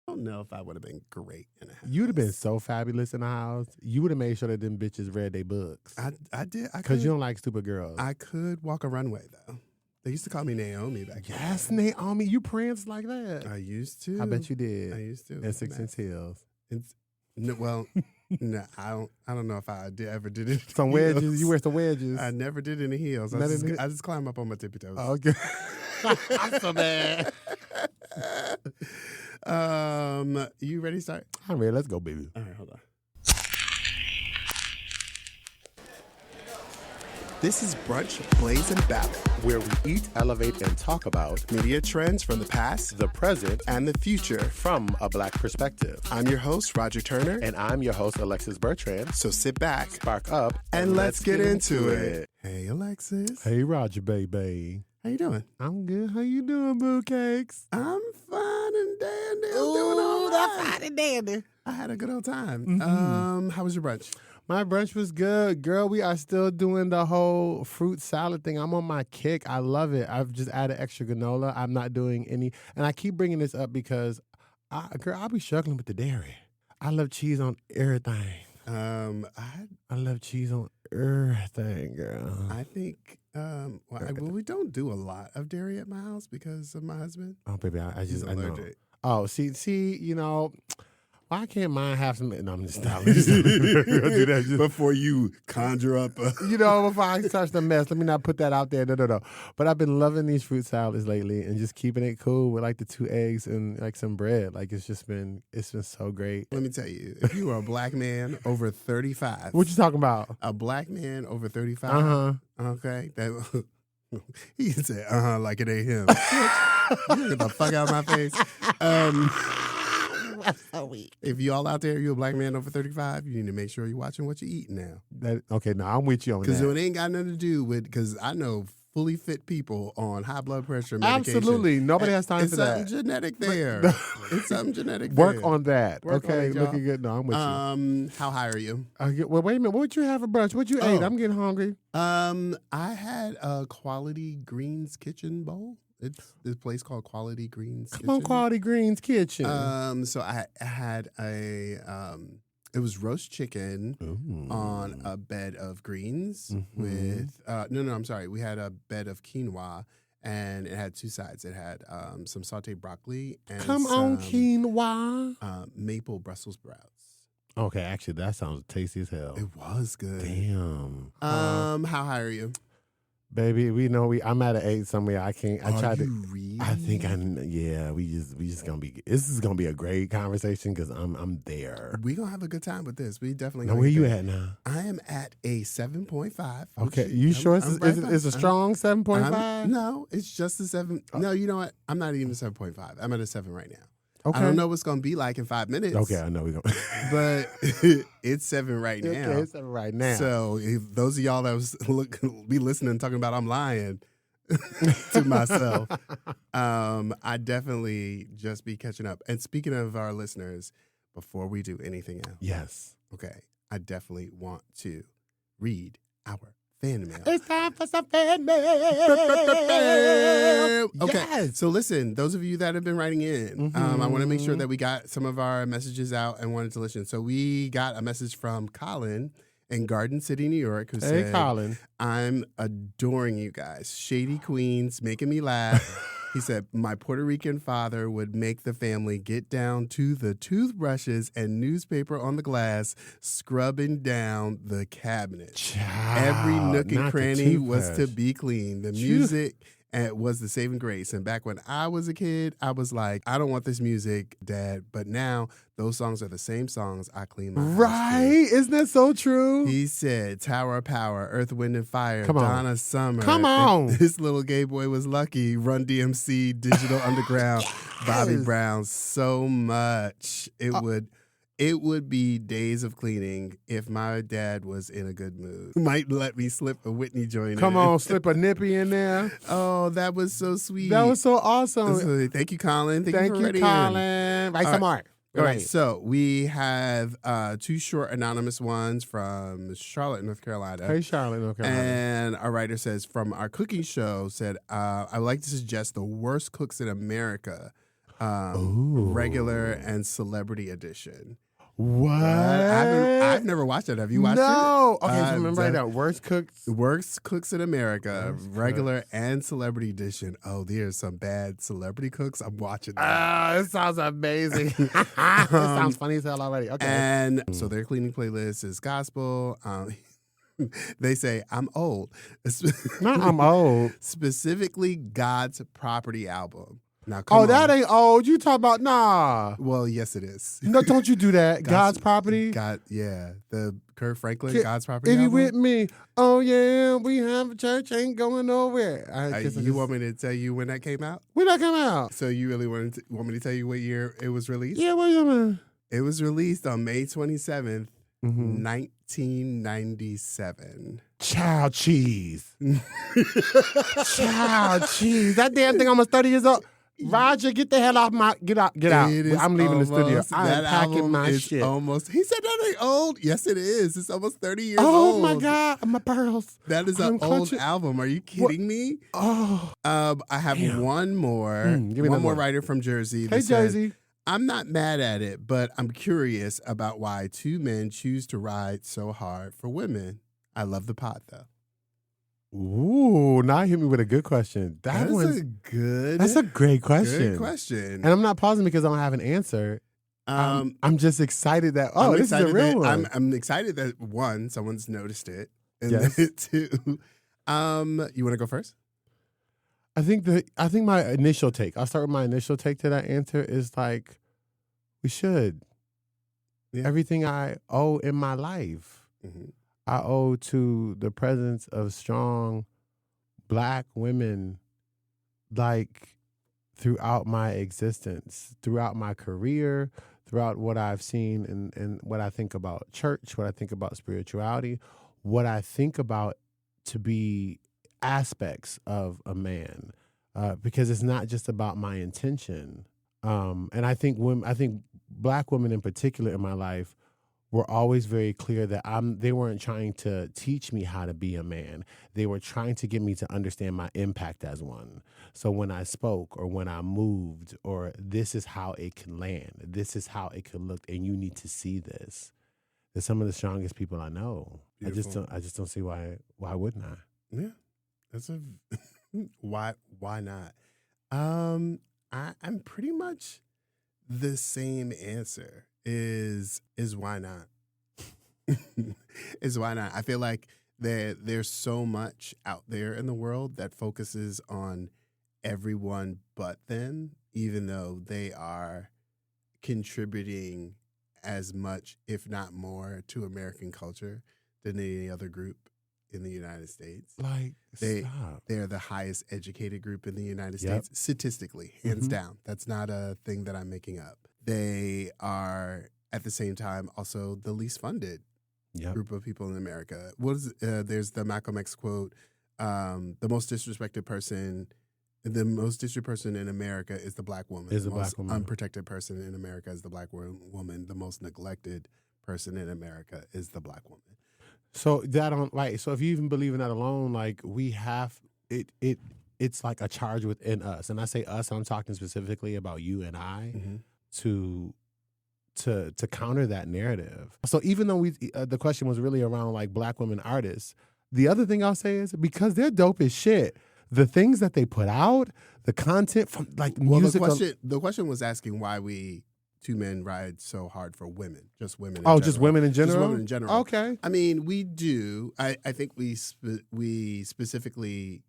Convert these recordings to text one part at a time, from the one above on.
don't know if I would have been great in a house. You'd have been so fabulous in the house. You would have made sure that them bitches read their books. I did. Because you don't like stupid girls. I could walk a runway, though. They used to call me Naomi back then. Yes, Naomi. You pranced like that. I used to. I bet you did. I used to. And 6-inch heels. No, I don't know if I ever did it. Some wedges. You wear some wedges. I never did any heels. I just climb up on my tippy toes. Oh, okay. I'm so bad. You ready to start? I'm ready. Let's go, baby. All right, hold on. This is Brunch, Blaze, and Ballad, Where we eat, elevate, and talk about media trends from the past, the present, and the future from a Black perspective. I'm your host, Roger Turner. And I'm your host, Alexis Bertrand. So sit back, Spark up, and let's get into it. Hey, Alexis. Hey, Roger, baby. How you doing? I'm good. How you doing, boo cakes? I'm fine and dandy. I'm doing all right. That's fine and dandy. I had a good old time. Mm-hmm. How was your brunch? My brunch was good. Girl, we are still doing the whole fruit salad thing. I'm on my kick. I love it. I've just added extra granola. I'm not doing any. And I keep bringing this up because, I'll be struggling with the dairy. I love cheese on everything. I love cheese on everything, girl. I think, we don't do a lot of dairy at my house because of my husband. Oh, baby, I He's know. allergic. Oh, see, you know, why can't mine have some? No, I'm just not. Do that. Before you conjure up before I touch the mess, let me not put that out there. No. But I've been loving these fruit salads lately and just keeping it cool with like the 2 eggs and like some bread. Like it's been so great. Let me tell you, if you are a black man over 35. What you talking about? A black man over 35. Uh-huh. Okay. He said, like it ain't him. Get the fuck out of my face. So weak. If you all out there, you're a black man over 35, you need to make sure you're watching what you're eating now. Okay, now I'm with you on that. Because it ain't got nothing to do with, because I know fully fit people on high blood pressure medication. Absolutely. Nobody has time for that. It's something genetic there. It's something genetic Work there. on that. Work on okay, it, y'all. looking good. No, I'm with you. How high are you? Well, wait a minute. What would you have for brunch? What you ate? I'm getting hungry. I had a Quality Greens Kitchen bowl. It's this place called Quality Greens Kitchen. Come on, Quality Greens Kitchen. So I had it was roast chicken on a bed of greens with I'm sorry. We had a bed of quinoa and it had 2 sides. It had some sauteed broccoli and quinoa. Maple Brussels sprouts. Okay, actually that sounds tasty as hell. It was good. Damn. How high are you? Baby, I'm at an 8 somewhere. I can't. I tried to. Really? I think we just gonna be. This is gonna be a great conversation because I'm there. We gonna have a good time with this. We definitely. Now, where you at now? I am at a 7.5. Okay, you sure it's a strong 7.5? No, it's just a 7. No, you know what? I'm not even 7.5. I'm at a 7 right now. Okay. I don't know what's gonna be like in 5 minutes. Okay, I know we're gonna. But it's 7 right now. Okay, it's 7 right now. So if those of y'all that be listening talking about I'm lying to myself, I definitely just be catching up. And speaking of our listeners, before we do anything else, yes, okay, I definitely want to read our fan mail. It's time for some fan mail. Okay, Yes. so listen, those of you that have been writing in, I want to make sure that we got some of our messages out and wanted to listen. So we got a message from Colin in Garden City, New York, who said, Colin. I'm adoring you guys. Shady queens, making me laugh. He said, my Puerto Rican father would make the family get down to the toothbrushes and newspaper on the glass, scrubbing down the cabinet. Child, Every nook and not the cranny was to toothbrush. be clean. The music was the saving grace. And back when I was a kid, I was like, I don't want this music, Dad. But now those songs are the same songs I clean my house to. Right? Isn't that so true? He said, Tower of Power, Earth, Wind, and Fire, Come on. Donna Summer. Come on. This little gay boy was lucky. Run DMC, Digital Underground, Bobby Brown. So much. It would be days of cleaning if my dad was in a good mood. Might let me slip a Whitney joint in. Come on, slip a nippy in there. Oh, that was so sweet. That was so awesome. So, thank you, Colin. Thank you for writing Colin. in. Write some art. All right, so we have 2 short anonymous ones from Charlotte, North Carolina. Hey, Charlotte, North Carolina. And our writer says, from our cooking show, said, I would like to suggest the worst cooks in America. Regular and Celebrity Edition. What? I've never watched it. Have you watched it? No. Okay, so remember right now. Worst Cooks in America, regular and Celebrity Edition. Oh, there's some bad celebrity cooks. I'm watching that. It sounds amazing. It sounds funny as hell already. Okay. And so their cleaning playlist is gospel. They say, I'm old. Not I'm old. Specifically, God's Property album. Now, that ain't old. You talk about, nah. Well, yes, it is. No, don't you do that. God's Property. The Kirk Franklin, God's Property If you album. with me, oh yeah, we have a church, ain't going nowhere. You want me to tell you when that came out? When that come out? So you really want me to tell you what year it was released? Yeah, what you mean? It was released on May 27th, 1997. Child cheese. Child cheese. That damn thing almost 30 years old. Roger, get the hell off my get out. I'm leaving the studio. I'm packing my shit. He said that ain't old. Yes, it is. It's almost 30 years old. Oh my God, my pearls. That is an old album. Are you kidding me? Oh. I have one more. One more writer from Jersey. Hey, Jersey. I'm not mad at it, but I'm curious about why two men choose to ride so hard for women. I love the pot, though. Ooh, now you hit me with a good question. That's a great question. Good question. And I'm not pausing because I don't have an answer. I'm just excited that this is a real one. I'm excited that one, someone's noticed it, and yes. then two, you want to go first? I think my initial take. I'll start with my initial take to that answer is like, we should. Yeah. Everything I owe in my life. Mm-hmm. I owe to the presence of strong Black women, like throughout my existence, throughout my career, throughout what I've seen and what I think about church, what I think about spirituality, what I think about to be aspects of a man, because it's not just about my intention. And I think Black women in particular in my life were always very clear that they weren't trying to teach me how to be a man. They were trying to get me to understand my impact as one. So when I spoke or when I moved, or this is how it can land, this is how it could look, and you need to see this. They're some of the strongest people I know. Beautiful. I just don't see why wouldn't I? Yeah, that's why not? I'm pretty much the same answer. Is why not? Is why not? I feel like there's so much out there in the world that focuses on everyone but them, even though they are contributing as much, if not more, to American culture than any other group in the United States. Like, they're the highest educated group in the United States, statistically, hands down. That's not a thing that I'm making up. They are, at the same time, also the least funded group of people in America. There's the Malcolm X quote, the most disrespected person in America is the Black woman. The most unprotected person in America is the Black woman. The most neglected person in America is the Black woman. So so if you even believe in that alone, like, we have it's like a charge within us. And I say us, I'm talking specifically about you and I. Mm-hmm. To counter that narrative. So even though the question was really around like Black women artists, the other thing I'll say is because they're dope as shit. The things that they put out, the content from music. The question was asking why we two men ride so hard for women, just women. Just women in general. Just women in general. Okay. I mean, we do. I think we specifically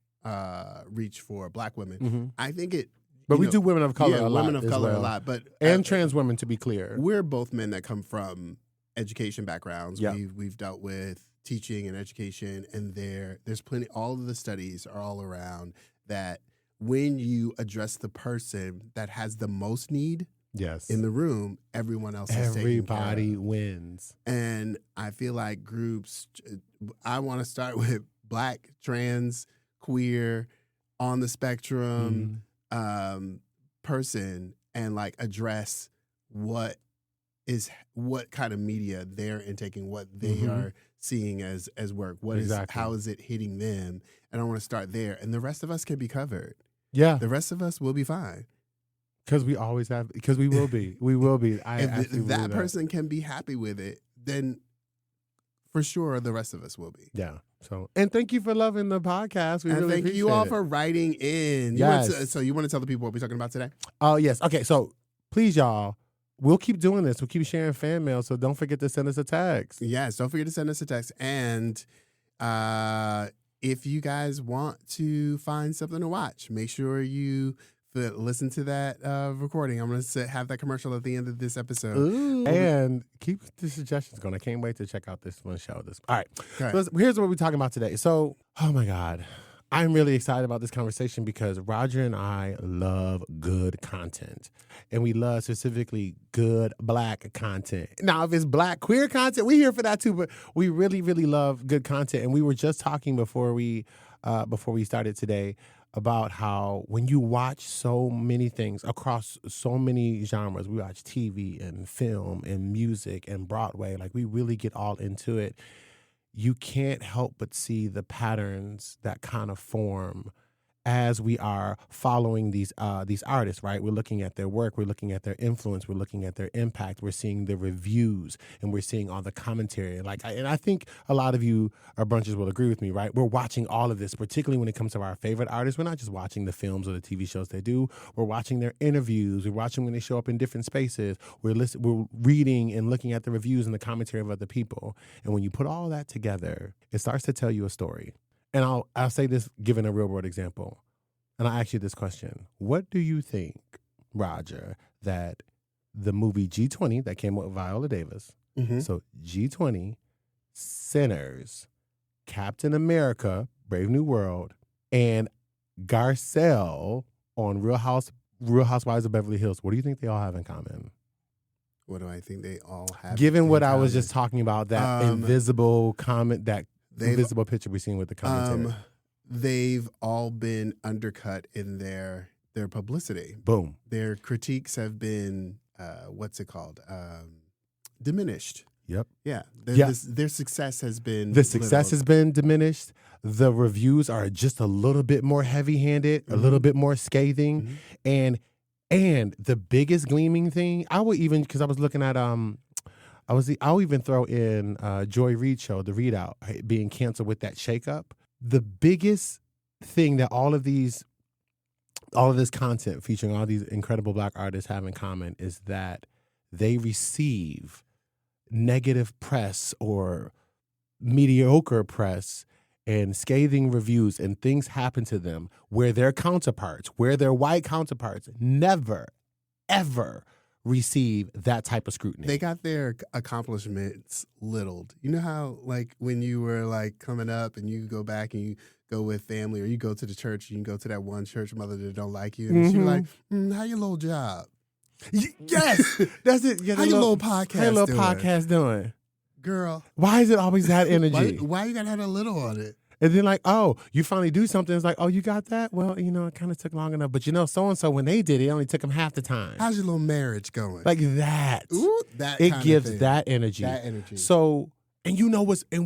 reach for Black women. Mm-hmm. I think it. But we do women of color a lot. Women of color a lot. But and trans women, to be clear. We're both men that come from education backgrounds. Yep. We've dealt with teaching and education, and there's plenty. All of the studies are all around that when you address the person that has the most need in the room, everyone else is taken care of. Everybody wins. And I feel like groups, I want to start with Black, trans, queer, on the spectrum, person, and like address what kind of media they're intaking, what they are seeing as work, how is it hitting them, and I want to start there, and the rest of us can be covered. Yeah, the rest of us will be fine. Because we always have. Because we will be. We will be. I If absolutely that believe person can be happy with it, then for sure the rest of us will be. Yeah. So, and thank you for loving the podcast. We And really thank appreciate you all it. for writing in. Yes. So you want to tell the people what we're talking about today? Oh, yes. Okay. So please, y'all, we'll keep doing this. We'll keep sharing fan mail. So don't forget to send us a text. Yes. Don't forget to send us a text. And if you guys want to find something to watch, make sure you listen to that recording. I'm going to have that commercial at the end of this episode. Ooh. And keep the suggestions going. I can't wait to check out this one show. All right. So here's what we're talking about today. So, oh my God. I'm really excited about this conversation because Roger and I love good content. And we love specifically good Black content. Now, if it's Black queer content, we're here for that too. But we really, really love good content. And we were just talking before we started today about how when you watch so many things across so many genres, we watch TV and film and music and Broadway, like we really get all into it. You can't help but see the patterns that kind of form as we are following these artists, right? We're looking at their work, we're looking at their influence, we're looking at their impact, we're seeing the reviews, and we're seeing all the commentary. And I think a lot of you or bunches will agree with me, right? We're watching all of this, particularly when it comes to our favorite artists. We're not just watching the films or the TV shows they do. We're watching their interviews. We're watching when they show up in different spaces. We're reading and looking at the reviews and the commentary of other people. And when you put all that together, it starts to tell you a story. And I'll say this, given a real world example. And I'll ask you this question. What do you think, Roger, that the movie G20 that came with Viola Davis, so G20, Sinners, Captain America, Brave New World, and Garcelle on Real Housewives of Beverly Hills, what do you think they all have in common? What do I think they all have? Given what I was just talking about, that invisible comment, that invisible picture we've seen with the commentary. They've all been undercut in their publicity. Boom. Their critiques have been, diminished. Yep. Yeah. Their success has been has been diminished. The reviews are just a little bit more heavy-handed, a little bit more scathing. And the biggest gleaming thing, I would even, because I was looking at I'll even throw in Joy Reid show, The Read Out, being canceled with that shakeup. The biggest thing that all of this content featuring all these incredible Black artists have in common is that they receive negative press or mediocre press and scathing reviews, and things happen to them where their white counterparts never, ever receive that type of scrutiny. They got their accomplishments littled. You know how, like, when you were like coming up and you go back and you go with family, or you go to the church and you go to that one church mother that don't like you, and she's like, how your little job? Yes, that's it. How your little podcast doing? Girl, why is it always that energy? Why you gotta have a little on it? And then like, oh, you finally do something. It's like, oh, you got that? Well, it kind of took long enough. But so-and-so, when they did it, only took them half the time. How's your little marriage going? Like that. Ooh, it gives that energy. That energy. So, and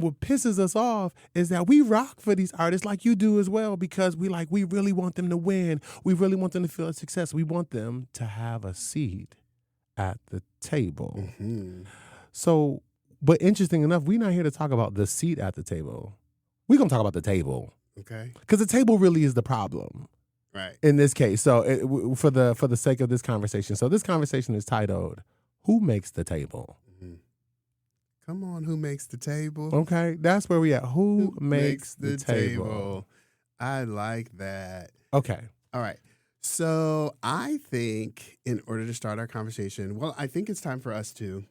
what pisses us off is that we rock for these artists like you do as well, because we really want them to win. We really want them to feel a success. We want them to have a seat at the table. So, but interesting enough, we're not here to talk about the seat at the table. We're going to talk about the table. Okay. Because the table really is the problem. Right. In this case. So for the sake of this conversation. So this conversation is titled, Who Makes the Table? Come on, who makes the table? Okay. That's where we at. Who makes the table? I like that. Okay. All right. So I think in order to start our conversation, I think it's time for us to...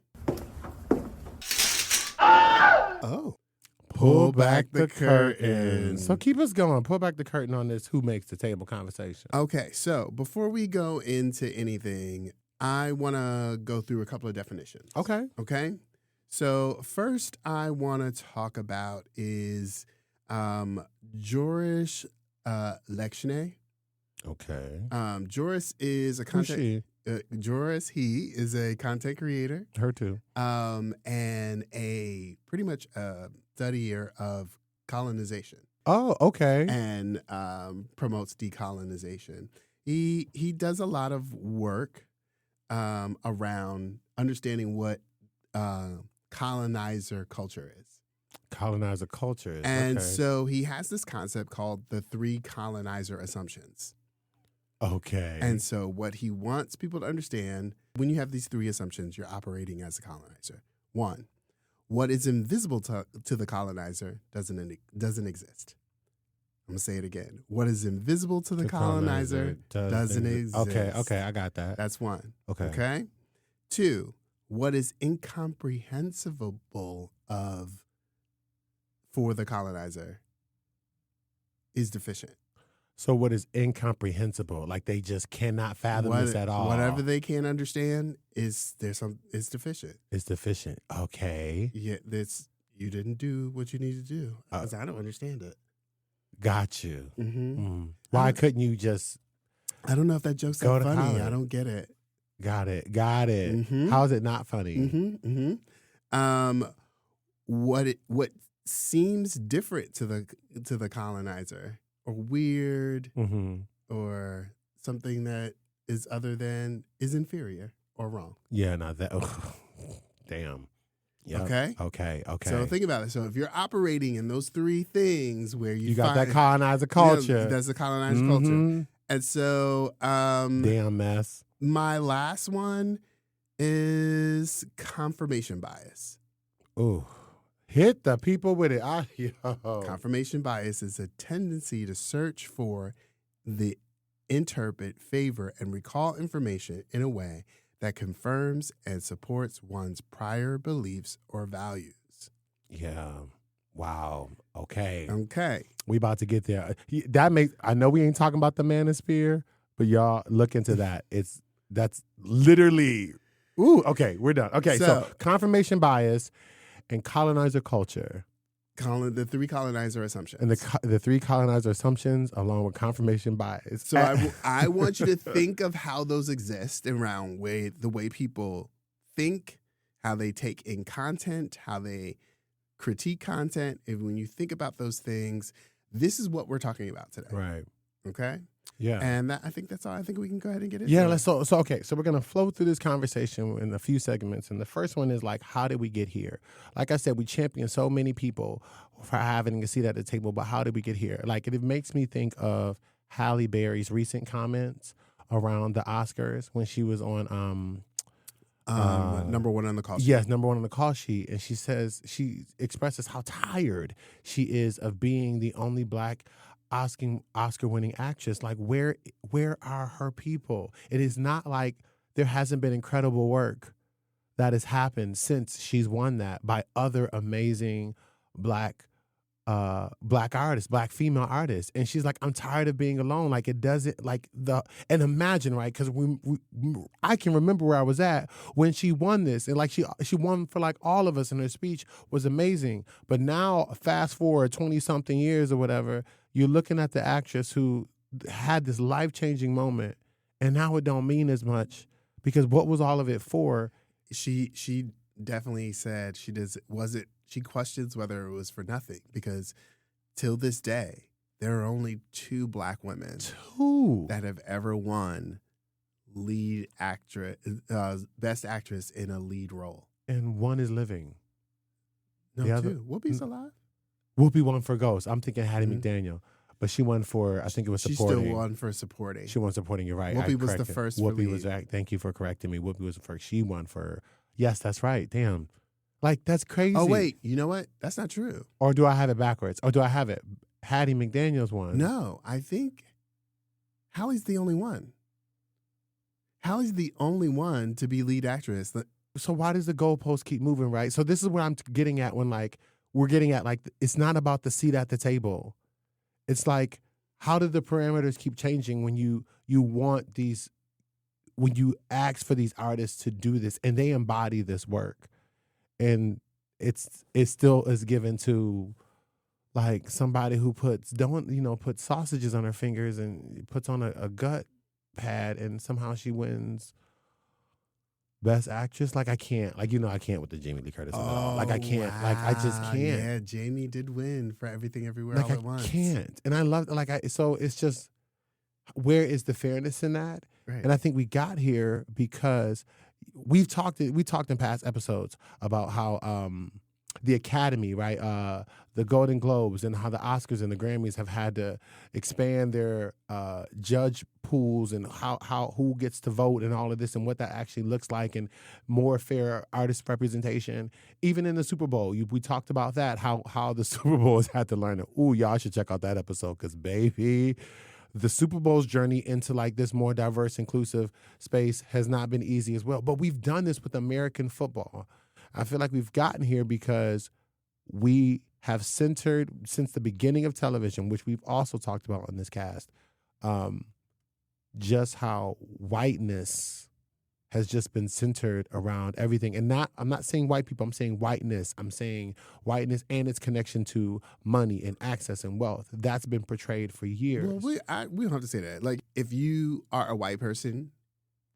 Pull back the curtain. So keep us going. Pull back the curtain on this who makes the table conversation. Okay, so before we go into anything, I want to go through a couple of definitions. Okay? So first I want to talk about is Joris Lekshne. Okay. Joris is a content... Joris, he is a content creator. Her too. And pretty much a studier of colonization. Oh, okay. And promotes decolonization. He does a lot of work around understanding what colonizer culture is. Colonizer culture is. And okay. so he has this concept called the 3 colonizer assumptions. Okay. And so what he wants people to understand, when you have these 3 assumptions, you're operating as a colonizer. 1, what is invisible to the colonizer doesn't exist. I'm going to say it again. What is invisible to the colonizer doesn't exist. Okay, I got that. That's 1. Okay. Okay? 2, what is incomprehensible for the colonizer is deficient. So what is incomprehensible? Like they just cannot fathom this at all. Whatever they can't understand is deficient. It's deficient. Okay. Yeah, you didn't do what you need to do because I don't understand it. Got you. Mm-hmm. Why couldn't you just? I don't know if that joke's go that to funny. college? I don't get it. Got it. Mm-hmm. How is it not funny? Mm-hmm. Mm-hmm. What seems different to the colonizer, or weird, or something that is other than, is inferior or wrong. Yeah, not that. Damn. Yep. Okay. So think about it. So if you're operating in those 3 things where you got find, that colonizer culture. Yeah, that's the colonizer culture. And so damn mess. My last one is confirmation bias. Ooh. Hit the people with it. Confirmation bias is a tendency to search for, interpret, favor, and recall information in a way that confirms and supports one's prior beliefs or values. Yeah. Wow. Okay. We about to get there. I know we ain't talking about the manosphere, but y'all look into that. That's literally. Ooh. Okay. We're done. Okay. So confirmation bias and colonizer culture. The 3 colonizer assumptions. And the 3 colonizer assumptions along with confirmation bias. So I want you to think of how those exist around the way people think, how they take in content, how they critique content. And when you think about those things, this is what we're talking about today. Right. Okay? Yeah. And I think that's all. I think we can go ahead and get into it. Yeah, so we're going to flow through this conversation in a few segments. And the first one is like, how did we get here? Like I said, we champion so many people for having a seat at the table, but how did we get here? Like, it makes me think of Halle Berry's recent comments around the Oscars when she was on number 1 on the call sheet. Yes, number 1 on the call sheet. And she expresses how tired she is of being the only Black Oscar-winning actress. Like, where are her people? It is not like there hasn't been incredible work that has happened since she's won that by other amazing Black artists, Black female artists. And she's like, I'm tired of being alone. Like, it doesn't, and imagine, right? Because I can remember where I was at when she won this. And like, she won for like all of us, and her speech was amazing. But now, fast forward 20-something years or whatever, you're looking at the actress who had this life-changing moment, and now it don't mean as much, because what was all of it for? She definitely said she questions whether it was for nothing, because till this day, there are only 2 Black women that have ever won lead actress, best actress in a lead role. And one is living. No, the 2. Whoopi's alive. Whoopi won for Ghost. I'm thinking Hattie McDaniel. But she won for, I think it was supporting. She still won for supporting. She won supporting, you're right. Whoopi was the first for Whoopi lead. was, thank you for correcting me. Whoopi was the first. She won for, yes, that's right. Damn. Like, that's crazy. Oh, wait. You know what? That's not true. Or do I have it backwards? Or do I have it? Hattie McDaniel's won. No, I think Halle's the only one. Halle's the only one to be lead actress. So why does the goalpost keep moving, right? So this is what I'm getting at when, like, we're getting at, like, it's not about the seat at the table. It's like, how do the parameters keep changing when you want these, when you ask for these artists to do this and they embody this work, and it still is given to like somebody who puts sausages on her fingers and puts on a gut pad, and somehow she wins Best Actress. Like, I can't. Like, I can't with the Jamie Lee Curtis. Like, I can't. Wow. Like, I just can't. Yeah, Jamie did win for Everything Everywhere All at Once. I can't. And I love, so it's just, where is the fairness in that? Right. And I think we got here because we talked in past episodes about how the Academy, right, the Golden Globes and how the Oscars and the Grammys have had to expand their judge pools and how who gets to vote and all of this and what that actually looks like and more fair artist representation. Even in the Super Bowl, we talked about that, how the Super Bowl has had to learn it. Ooh, y'all should check out that episode because, baby, the Super Bowl's journey into like this more diverse, inclusive space has not been easy as well. But we've done this with American football. I feel like we've gotten here because we have centered, since the beginning of television, which we've also talked about on this cast, just how whiteness has just been centered around everything. And I'm not saying white people, I'm saying whiteness. I'm saying whiteness and its connection to money and access and wealth. That's been portrayed for years. Well, we don't have to say that. Like, if you are a white person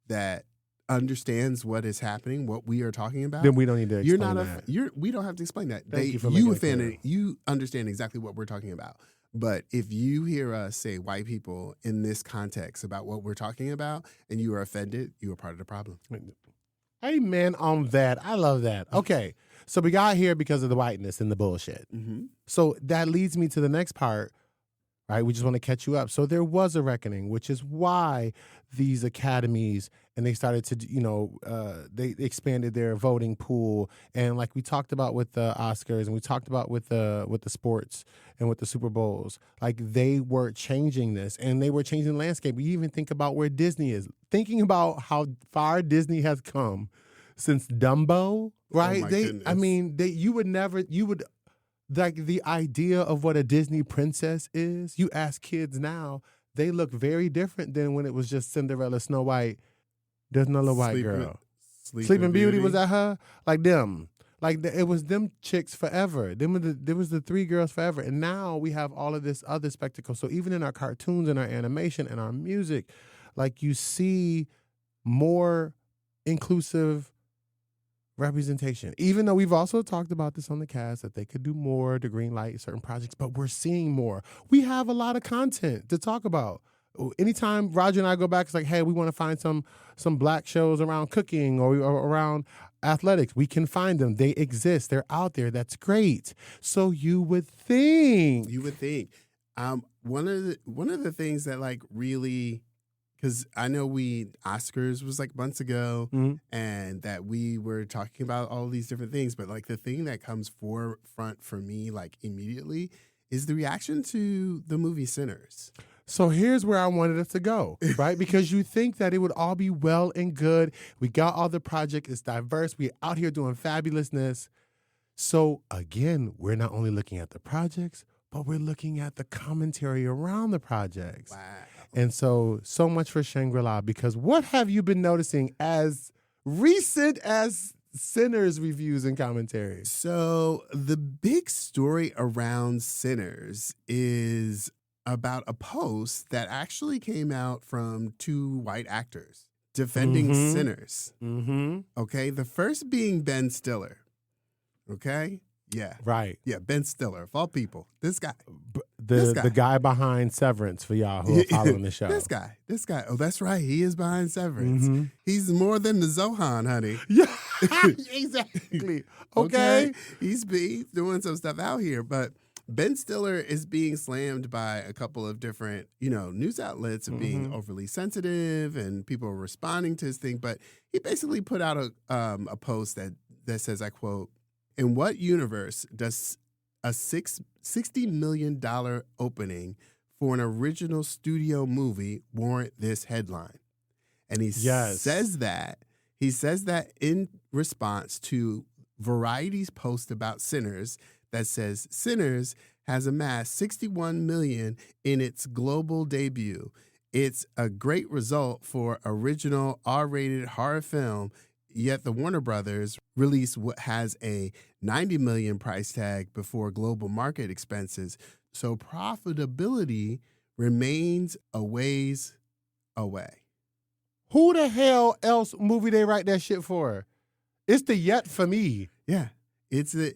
that understands what is happening, what we are talking about, then we don't need to explain that. We don't have to explain that. Thank you for making it clear. You understand exactly what we're talking about. But if you hear us say white people in this context about what we're talking about and you are offended, you are part of the problem. Amen on that. I love that. Okay, so we got here because of the whiteness and the bullshit. Mm-hmm. So that leads me to the next part, right? We just want to catch you up. So there was a reckoning, which is why these academies, and they started to, they expanded their voting pool. And like we talked about with the Oscars and we talked about with the sports and with the Super Bowls, like they were changing this and they were changing the landscape. We even think about where Disney is, thinking about how far Disney has come since Dumbo, right? Like the idea of what a Disney princess is, you ask kids now, they look very different than when it was just Cinderella, Snow White. There's no little white girl. Sleeping Beauty, was that her? Like them. Like it was them chicks forever. There was the three girls forever. And now we have all of this other spectacle. So even in our cartoons and our animation and our music, like you see more inclusive representation. Even though we've also talked about this on the cast, that they could do more to green light certain projects, but we're seeing more. We have a lot of content to talk about. Anytime Roger and I go back, it's like, hey, we want to find some black shows around cooking or around athletics. We can find them. They exist. They're out there. That's great. So you would think. One of the things that like really, because I know Oscars was like months ago, and that we were talking about all these different things, but like the thing that comes forefront for me like immediately is the reaction to the movie Sinners. So here's where I wanted us to go, right? Because you think that it would all be well and good. We got all the project. It's diverse. We're out here doing fabulousness. So again, we're not only looking at the projects, but we're looking at the commentary around the projects. Wow. And so much for Shangri-La, because what have you been noticing as recent as Sinners reviews and commentary? So the big story around Sinners is about a post that actually came out from two white actors defending Sinners. Mm-hmm. Okay, the first being Ben Stiller. Okay, yeah, right, yeah, Ben Stiller of all people. This guy, the guy behind Severance, for y'all who are following the show. This guy. Oh, that's right. He is behind Severance. Mm-hmm. He's more than the Zohan, honey. Yeah, exactly. Okay, he's doing some stuff out here, but Ben Stiller is being slammed by a couple of different, news outlets of being overly sensitive, and people are responding to his thing. But he basically put out a post that says, I quote, "In what universe does a $60 million opening for an original studio movie warrant this headline?" And he says that in response to Variety's post about Sinners that says Sinners has amassed $61 million in its global debut. It's a great result for original R-rated horror film, yet the Warner Brothers release what has a $90 million price tag before global market expenses. So profitability remains a ways away. Who the hell else movie they write that shit for? It's the yet for me. Yeah. It's the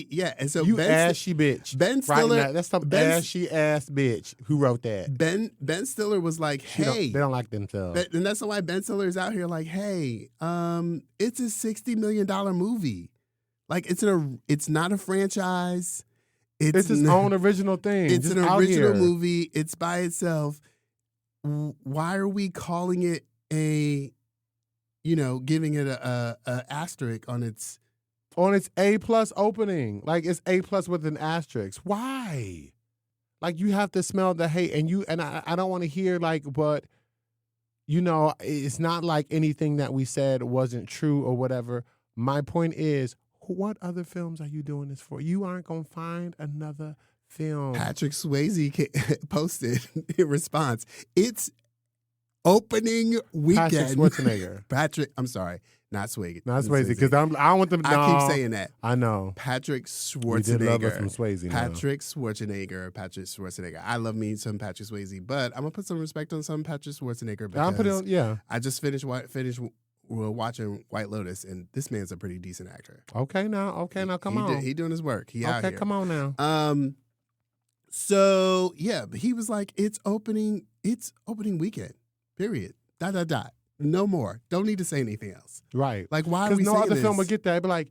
yeah. And so You ashy bitch. Ben Stiller. That's some ashy ass bitch who wrote that. Ben Stiller was like, hey, they don't like themselves, and that's why Ben Stiller is out here like, hey, it's a $60 million movie. Like it's not a franchise. It's its own original thing. It's just an out original here. movie. It's by itself. Why are we calling it giving it a asterisk on its A+ opening? Like it's A+ with an asterisk. Why? Like you have to smell the hate, and I don't want to hear like, but it's not like anything that we said wasn't true or whatever. My point is, what other films are you doing this for? You aren't gonna find another film. Patrick Swayze posted in response. It's opening weekend. Patrick Schwarzenegger. I'm sorry, not Swayze. Not Swayze, because I don't want them. I keep saying that. I know. Patrick Schwarzenegger. You did love us from Swayze. Patrick Schwarzenegger. I love me some Patrick Swayze, but I'm gonna put some respect on some Patrick Schwarzenegger because I'll put it on. Yeah. I just finished watching White Lotus, and this man's a pretty decent actor. Okay, now, come on. He doing his work. He out here. Come on now. So yeah, but he was like, it's opening weekend. Period. ... No more. Don't need to say anything else. Right. Like, why are we no saying other this? film would get that. But like,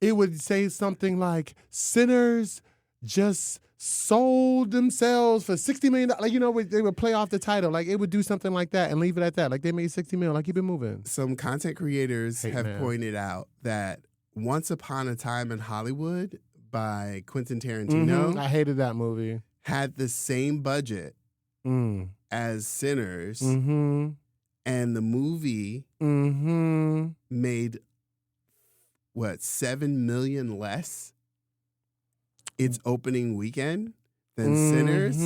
it would say something like, sinners just sold themselves for $60 million. Like, they would play off the title. Like, it would do something like that and leave it at that. Like, they made $60 million. Like, keep it moving. Some content creators have pointed out that Once Upon a Time in Hollywood by Quentin Tarantino. I hated that movie. Had the same budget as Sinners. And the movie made, $7 million less its opening weekend than Sinners,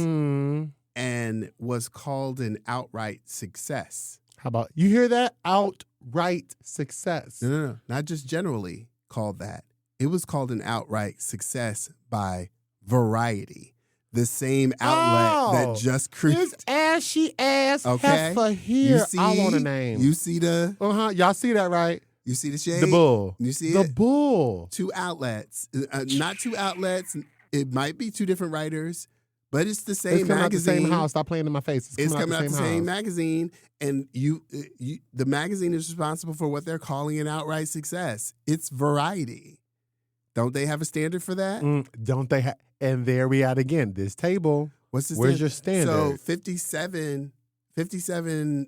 and was called an outright success. How about, you hear that? Outright success. No. Not just generally called that. It was called an outright success by Variety. The same outlet that just created this ashy ass heifer here. I want a name. You see the y'all see that, right? You see the shade? The bull. You see the it? Bull. 2 outlets. Not 2 outlets. It might be 2 different writers, but it's the same magazine. Out the same house. Stop playing in my face. It's coming out the same magazine, and the magazine is responsible for what they're calling an outright success. It's Variety. Don't they have a standard for that? Don't they have? And there we are again. This table. What's the Where's your standard? So $57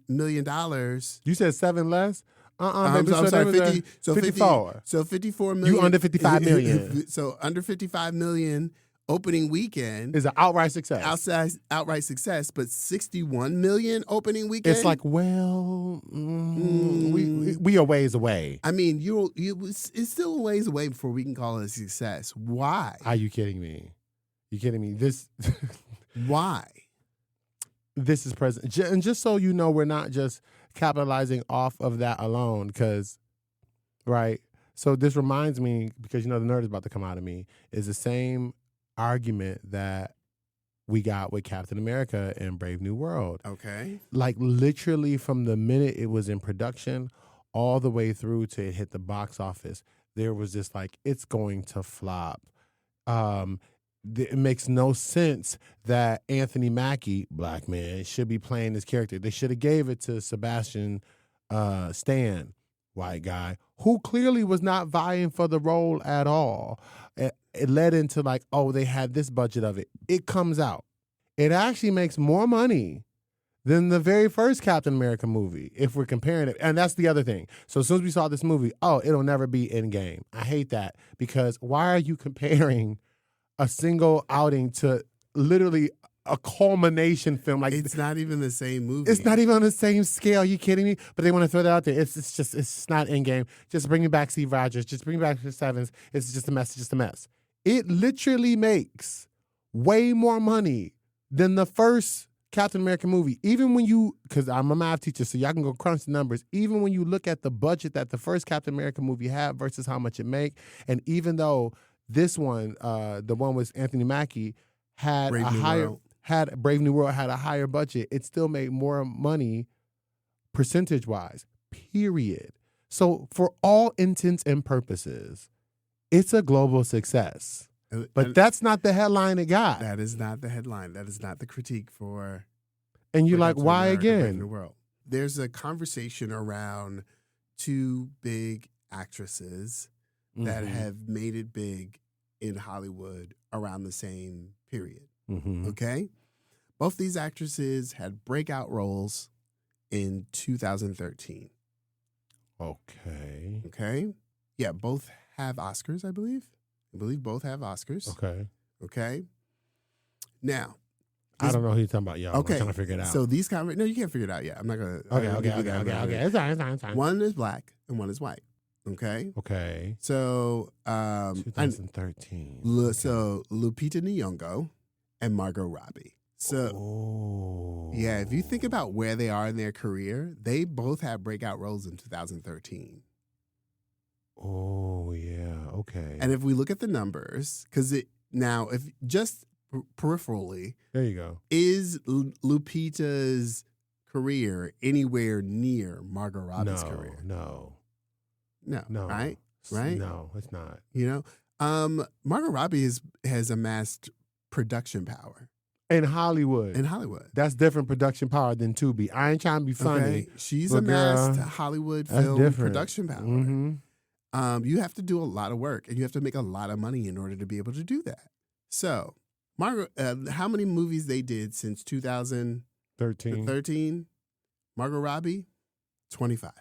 million. You said 7 less? I'm sorry, 50. So 54. So 54 million. You under 55 million. So under 55 million opening weekend is an outright success. Outright success, but 61 million opening weekend. It's like, well, we are ways away. I mean, it's still a ways away before we can call it a success. Why? Are you kidding me? You kidding me? This why? This is present, and just so you know, we're not just capitalizing off of that alone, because, right? So this reminds me, because the nerd is about to come out of me, is the same argument that we got with Captain America and Brave New World. Okay. Like literally from the minute it was in production all the way through to it hit the box office, there was this like, it's going to flop. It makes no sense that Anthony Mackie, black man, should be playing this character. They should have gave it to Sebastian Stan, white guy, who clearly was not vying for the role at all. It led into like, oh, they had this budget of it. It comes out. It actually makes more money than the very first Captain America movie, if we're comparing it. And that's the other thing. So as soon as we saw this movie, it'll never be Endgame. I hate that, because why are you comparing a single outing to literally a culmination film? Like, it's not even the same movie. It's not even on the same scale. Are you kidding me? But they want to throw that out there. It's not Endgame. Just bring back Steve Rogers. Just bring back Chris Evans. It's just a mess. It's just a mess. It literally makes way more money than the first Captain America movie. Even when because I'm a math teacher, so y'all can go crunch the numbers. Even when you look at the budget that the first Captain America movie had versus how much it make, and even though this one, the one with Anthony Mackie, had Brave New World had a higher budget, it still made more money percentage-wise, period. So for all intents and purposes, it's a global success. But And that's not the headline it got. that is not the headline. That is not the critique for. And you're like, Captain why America Brave New again? World. There's a conversation around two big actresses that Mhm. have made it big in Hollywood around the same period. Mhm. Okay? Both these actresses had breakout roles in 2013. Okay. Okay? Yeah, both have Oscars, I believe. I believe both have Oscars. Okay. Okay? Now, I don't know who you're talking about, y'all. okay. I'm trying to figure it out. So these no, you can't figure it out yet. I'm not gonna. okay. It's fine. It's fine. One is black and one is white. Okay. Okay. So 2013. so Lupita Nyong'o and Margot Robbie. So Oh. yeah, if you think about where they are in their career, they both had breakout roles in 2013. Oh yeah. Okay. And if we look at the numbers, because if just peripherally, there you go. is Lupita's career anywhere near Margot Robbie's career? No. No. Right? Right? No, it's not. You know, Margot Robbie has amassed production power In Hollywood. in Hollywood. That's different production power than Tubi. I ain't trying to be funny. Okay? She's but amassed girl, Hollywood that's film different. production power. Mm-hmm. You have to do a lot of work and you have to make a lot of money in order to be able to do that. So, Margot, how many movies they did since 2013? 13. Margot Robbie, 25.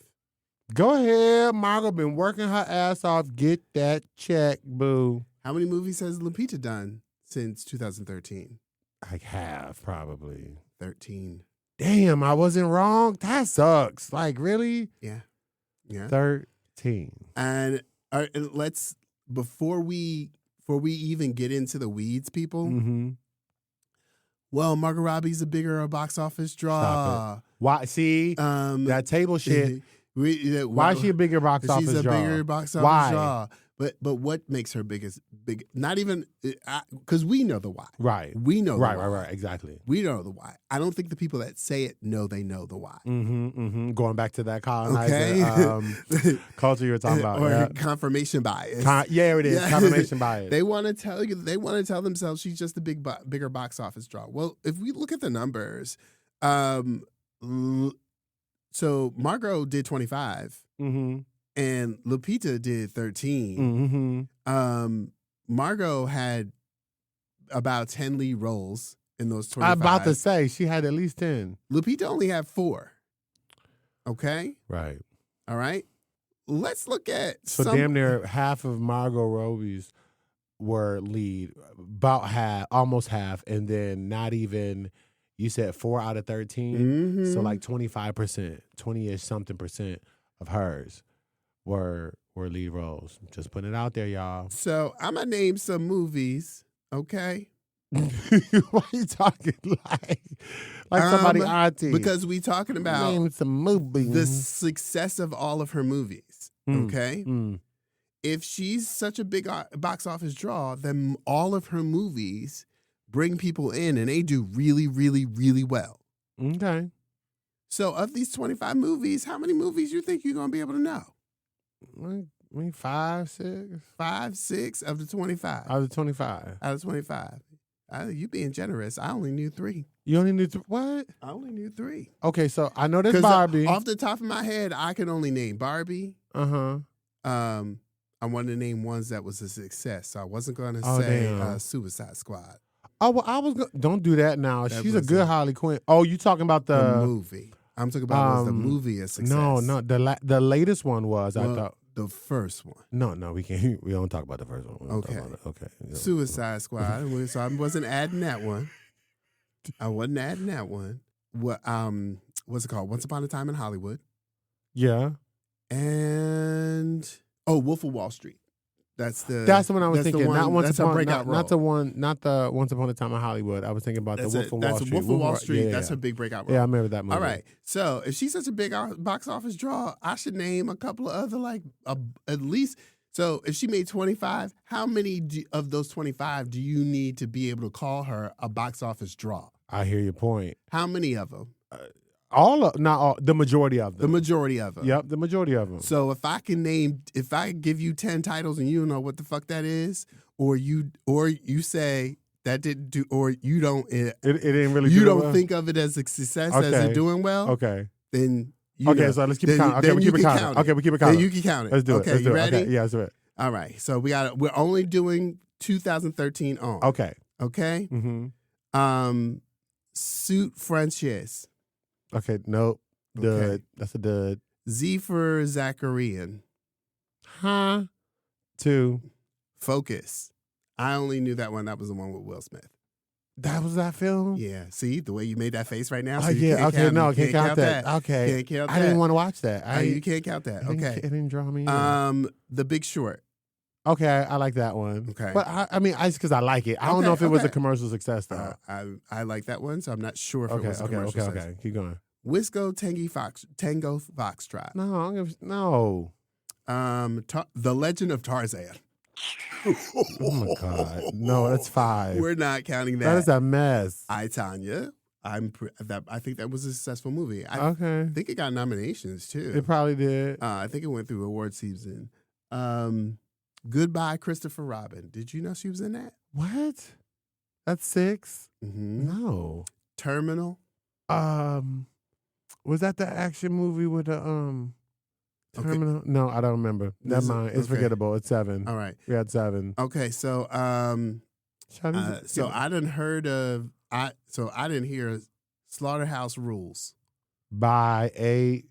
Go ahead. Margot been working her ass off. Get that check, boo. How many movies has Lupita done since 2013? I have, probably. 13. Damn, I wasn't wrong. That sucks. Like, really? Yeah. 13. And let's before we even get into the weeds, people. Mm-hmm. Well, Margot Robbie's a bigger box office draw. Stop it. Why? See, that table shit. Why is she a bigger box office She's a draw? bigger box office Why? draw. But what makes her big? Not even because we know the why. Right. We know the why. Right. Exactly. We know the why. I don't think the people that say it know they know the why. Mm-hmm. Going back to that colonizer Okay. culture you were talking about. Or Yeah. confirmation bias. Yeah, it is. Yeah. Confirmation bias. They want to tell you. They want to tell themselves she's just a bigger box office draw. Well, if we look at the numbers, so Margot did 25, Mm-hmm. and Lupita did 13. Mm-hmm. Margot had about 10 lead roles in those 25. I'm about to say she had at least 10. Lupita only had 4. Okay, Right. all right. Let's look at So damn near half of Margot Robbie's were lead, about half, almost half, and then not even. You said 4 out of 13, so like 25%, 20-ish something percent of hers were lead roles. Just putting it out there, y'all. So I'm gonna name some movies. Okay. Why you talking like somebody auntie? Because we talking about name some movies. the success of all of her movies. Okay. If she's such a big box office draw, then all of her movies bring people in and they do really, really, really well. Okay. So of these 25 movies, how many movies you think you're going to be able to know? I mean, 5, 6. 5, 6 of the 25. Out of 25. Out of 25. You being generous. I only knew 3. You only knew what? I only knew 3. Okay, so I know there's 'Cause Barbie. off the top of my head, I can only name Barbie. Uh-huh. I wanted to name ones that was a success. So I wasn't going to Oh, say damn. Suicide Squad. Oh, well, I was going to... Don't do that now. That She's a was good a- Harley Quinn. Oh, you talking about The movie. I'm talking about was the movie a success. No, the latest one was, I Well, thought... the first one. No, we can't. We don't talk about the first one. We don't talk Okay. about it. Okay. Yeah. Suicide Squad. So I wasn't adding that one. I wasn't adding that one. What's it called? Once Upon a Time in Hollywood. Yeah. And Wolf of Wall Street. That's the one I was thinking. Not Once that's a Upon breakout not the one, not the Once Upon a Time in Hollywood. I was thinking about That's the Wolf of Wall that's Street. Wolf of Wall Street. Yeah, That's yeah. her big breakout role. Yeah, I remember that movie. All right. So if she's such a big box office draw, I should name a couple of other at least. So if she made 25, how many of those 25 do you need to be able to call her a box office draw? I hear your point. How many of them? Not all, the majority of them. The majority of them. Yep, the majority of them. So if I give you 10 titles and you don't know what the fuck that is, or you say that didn't do, or you don't, it didn't really. You do don't well? think of it as a success as it doing well. Okay. Then so let's keep it counting. Okay, we keep it counting. Okay, we keep it counting. Then you can count it. Let's do it. Okay, you ready? Okay, yeah, let's do it. All right. So we're only doing 2013 on. Okay. Okay. Mm-hmm. Suit Frances. Okay. Nope. Dud. Okay. That's a dud. Z for Zacharian. Huh? 2. Focus. I only knew that one. That was the one with Will Smith. That was that film? Yeah. See the way you made that face right now? Oh, So you yeah. can't Okay. count, No, you can't count that. Okay. Can't count that. I didn't want to watch that. You can't count that. Okay. It didn't draw me in. The Big Short. Okay, I like that one. Okay. But I mean, it's because I like it. I don't know if it was a commercial success though. I like that one, so I'm not sure if it was a commercial success. Okay. Keep going. Wisco Tango Foxtrot. No. The Legend of Tarzan. Oh my God. No, that's 5. We're not counting that. That is a mess. I, Tonya. I think that was a successful movie. I think it got nominations too. It probably did. I think it went through award season. Goodbye, Christopher Robin. Did you know she was in that? What? That's 6? Mm-hmm. No. Terminal. Was that the action movie with the Terminal? Okay. No, I don't remember. Never mind. It's forgettable. It's 7. All right. We had 7. Okay, so I didn't hear Slaughterhouse Rules by 8.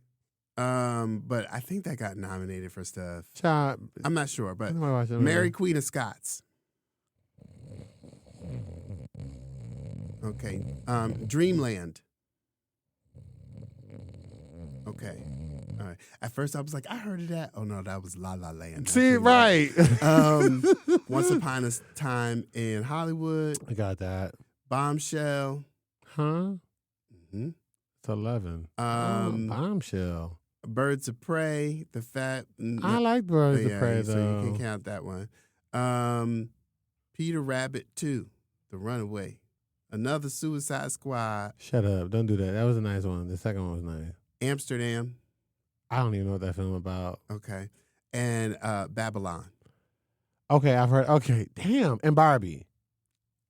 But I think that got nominated for stuff. I'm not sure, but Mary Queen of Scots. Okay. Dreamland. Okay. All right. At first I was like, I heard of that. Oh no, that was La La Land. See, right. Once Upon a Time in Hollywood. I got that. Bombshell. Huh? Mm-hmm. It's 11. Bombshell. Birds of Prey, I like Birds of Prey, though. So you can count that one. Peter Rabbit 2, The Runaway. Another Suicide Squad. Shut up. Don't do that. That was a nice one. The second one was nice. Amsterdam. I don't even know what that film about. Okay. And Babylon. Okay, I've heard. Okay, damn. And Barbie.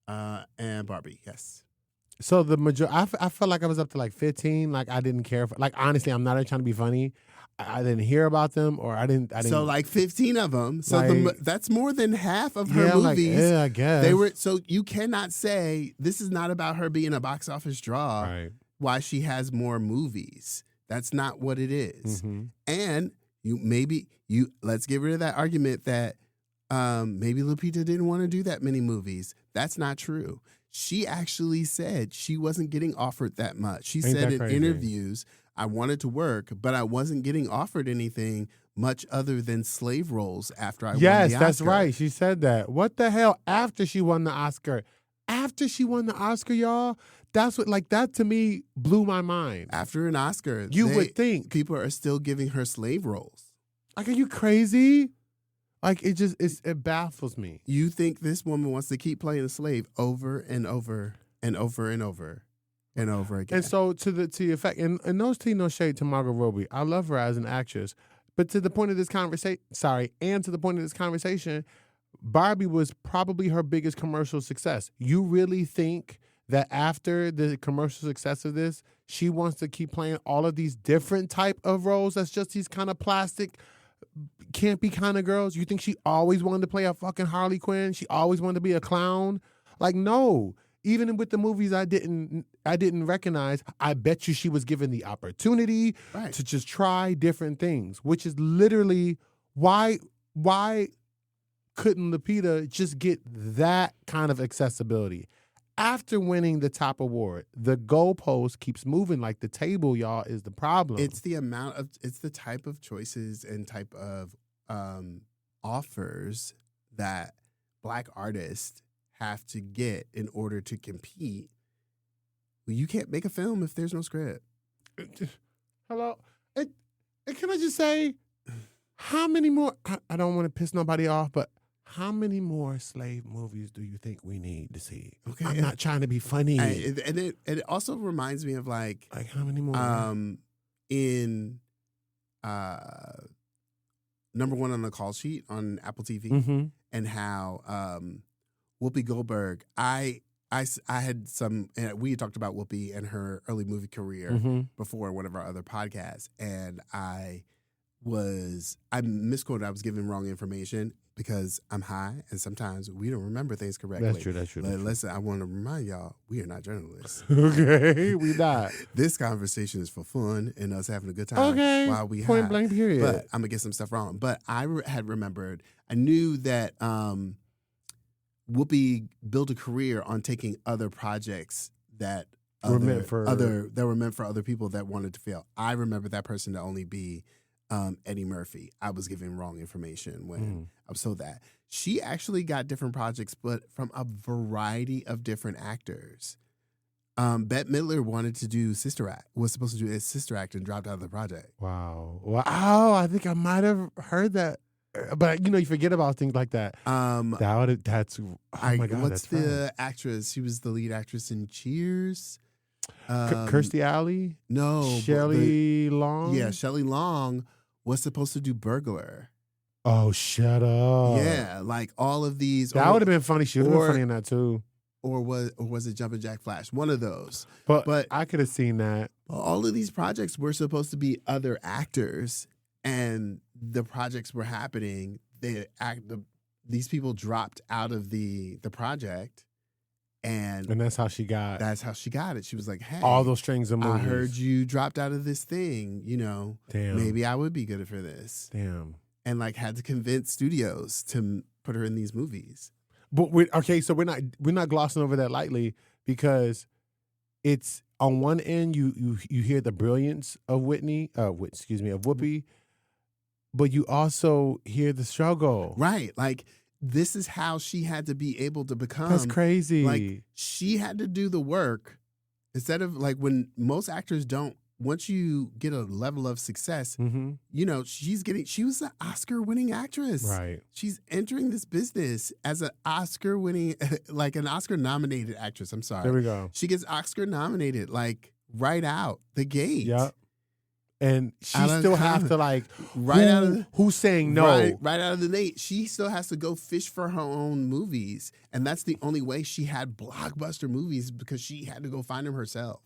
And Barbie, yes. So the I felt like I was up to like 15. Like I didn't care. Like honestly, I'm not trying to be funny. I didn't hear about them, or I didn't. So like 15 of them. So like, that's more than half of her movies. Like, yeah, I guess they were. So you cannot say this is not about her being a box office draw. Right. Why she has more movies? That's not what it is. Mm-hmm. And let's get rid of that argument that maybe Lupita didn't want to do that many movies. That's not true. She actually said she wasn't getting offered that much. She said in interviews, I wanted to work, but I wasn't getting offered anything much other than slave roles after I won the Oscar. Yes, that's right. She said that. What the hell? After she won the Oscar. After she won the Oscar, y'all, that's what, like, that to me blew my mind. After an Oscar, you would think people are still giving her slave roles. Like, are you crazy? Like, it baffles me. You think this woman wants to keep playing a slave over and over and over and over and over again? And so to your effect, and no tea, no shade to Margot Robbie. I love her as an actress, but to the point of this conversation, Barbie was probably her biggest commercial success. You really think that after the commercial success of this, she wants to keep playing all of these different type of roles? That's just these kind of plastic, campy kind of girls. You think she always wanted to play a fucking Harley Quinn? She always wanted to be a clown? Like, no. Even with the movies I didn't recognize, I bet you she was given the opportunity to just try different things, which is literally why couldn't Lupita just get that kind of accessibility? After winning the top award, the goalpost keeps moving. Like the table, y'all, is the problem. It's the type of choices and type of offers that Black artists have to get in order to compete. Well, you can't make a film if there's no script. Hello? Can I just say, how many more, I don't want to piss nobody off, but how many more slave movies do you think we need to see? Okay, I'm not trying to be funny. And it also reminds me of like how many more? In number one on the call sheet on Apple TV, Mm-hmm. and how Whoopi Goldberg, I had some, we had talked about Whoopi and her early movie career Mm-hmm. before one of our other podcasts, and I misquoted. I was giving wrong information because I'm high, and sometimes we don't remember things correctly. That's true. But listen, I want to remind y'all, we are not journalists. Okay, we not. This conversation is for fun and us having a good time Okay, while we point high. blank period. But I'm gonna get some stuff wrong. But I had remembered. I knew that Whoopi built a career on taking other projects that were meant for other people that wanted to fail. I remember that person to only be Eddie Murphy. I was giving wrong information when I was told that. She actually got different projects, but from a variety of different actors. Bette Midler wanted to do Sister Act, was supposed to do Sister Act, and dropped out of the project. Wow. I think I might have heard that. But you forget about things like that. That's oh my God. What's that's the actress? She was the lead actress in Cheers. Kirstie Alley? No, Shelley Long? Yeah, Shelley Long was supposed to do Burglar. Oh, shut up. Yeah, like all of these. That would have been funny. She would have been funny in that too. Or was it Jumpin' Jack Flash? One of those. But I could have seen that. All of these projects were supposed to be other actors, and the projects were happening. These people dropped out of the project, and that's how she got. That's how she got it. She was like, "Hey, all those strings of movies. I heard you dropped out of this thing. Damn. Maybe I would be good for this." Damn. And like had to convince studios to put her in these movies. But so we're not glossing over that lightly, because it's on one end you hear the brilliance of Whoopi, but you also hear the struggle. Right. Like this is how she had to be able to become. That's crazy. Like she had to do the work instead of like when most actors don't. Once you get a level of success, she was an Oscar-winning actress. Right. She's entering this business as an Oscar-winning, like an Oscar-nominated actress. I'm sorry. There we go. She gets Oscar-nominated, like, right out the gate. Yep. And she still have to, like, who's saying no? Right out of the gate. She still has to go fish for her own movies. And that's the only way she had blockbuster movies, because she had to go find them herself.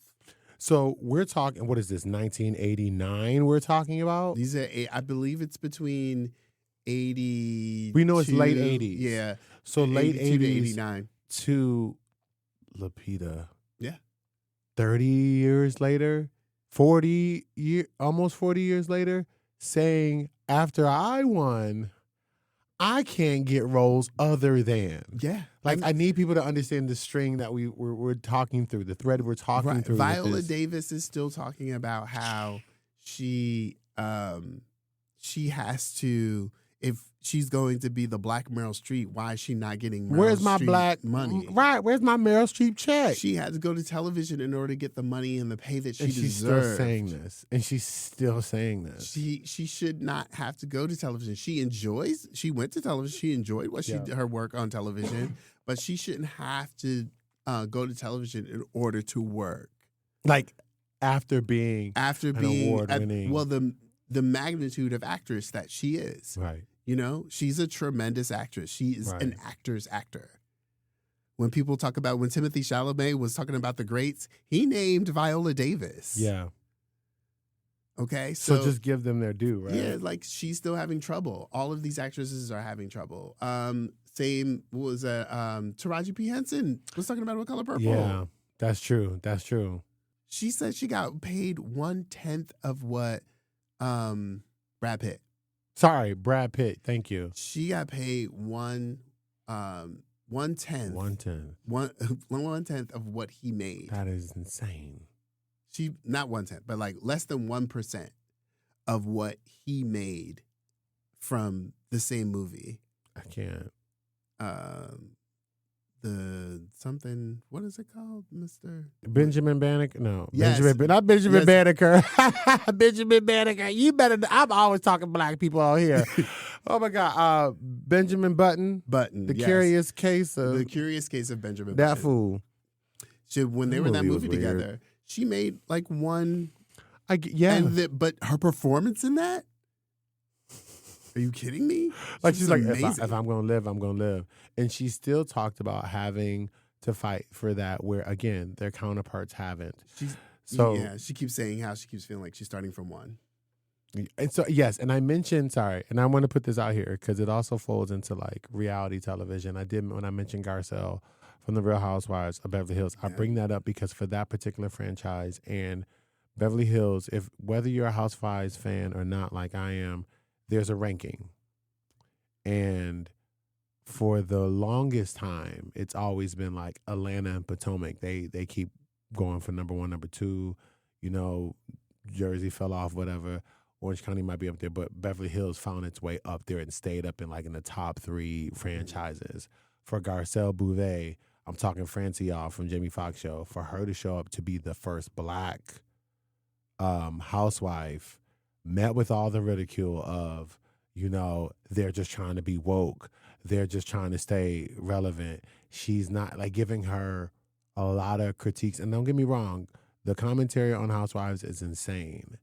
So we're talking, what is this, 1989 we're talking about? These are, I believe it's between 80. We know it's late 80s. Yeah. So late 80s to 89. To Lupita. Yeah. 30 years later, almost 40 years later, saying, after I won, I can't get roles other than. Yeah. Like, I need people to understand the string that we're talking through, the thread we're talking through. Viola Davis is still talking about how she has to, if she's going to be the black Meryl Streep, why is she not getting Meryl Streep money? Right, where's my Meryl Streep check? She had to go to television in order to get the money and the pay that she deserved. She's still saying this. And she's still saying this. She should not have to go to television. She went to television. She enjoyed her work on television, but she shouldn't have to go to television in order to work. Like after being award-winning. The magnitude of actress that she is. Right. She's a tremendous actress. She is an actor's actor. When people talk about, when Timothée Chalamet was talking about the greats, he named Viola Davis. Yeah. Okay. So just give them their due, right? Yeah, like she's still having trouble. All of these actresses are having trouble. Same was Taraji P. Henson was talking about What Color Purple. Yeah, that's true. That's true. She said she got paid 1/10 of what Brad Pitt. Sorry, Brad Pitt. Thank you. She got paid 1/10 of what he made. That is insane. She not 1/10, but like less than 1% of what he made from the same movie. I can't. What is it called, Mr. Benjamin Banneker? No. Yes. Not Benjamin Banneker. Benjamin Banneker. You better, I'm always talking black people out here. Oh my God, Benjamin Button, Button. the yes. Curious Case The of Curious Case of Benjamin that Button. fool. When they That were in that movie was movie weird. together, she made like one. Yeah. But her performance in that. Are you kidding me? Like she's like, if amazing. I'm gonna live, I'm gonna live. And she still talked about having to fight for that, where again their counterparts haven't. She keeps saying how she keeps feeling like she's starting from one. And so yes, and I mentioned and I want to put this out here because it also folds into like reality television. I did when I mentioned Garcelle from the Real Housewives of Beverly Hills. I bring that up because for that particular franchise and Beverly Hills, whether you're a Housewives fan or not, like I am, there's a ranking. And for the longest time, it's always been like Atlanta and Potomac. They keep going for number 1, number 2. You know, Jersey fell off, whatever. Orange County might be up there, but Beverly Hills found its way up there and stayed up in the top 3 franchises. For Garcelle Bouvet, I'm talking Francie y'all from Jamie Foxx show, for her to show up to be the first Black housewife, met with all the ridicule of, they're just trying to be woke. They're just trying to stay relevant. She's not giving her a lot of critiques. And don't get me wrong, the commentary on Housewives is insane.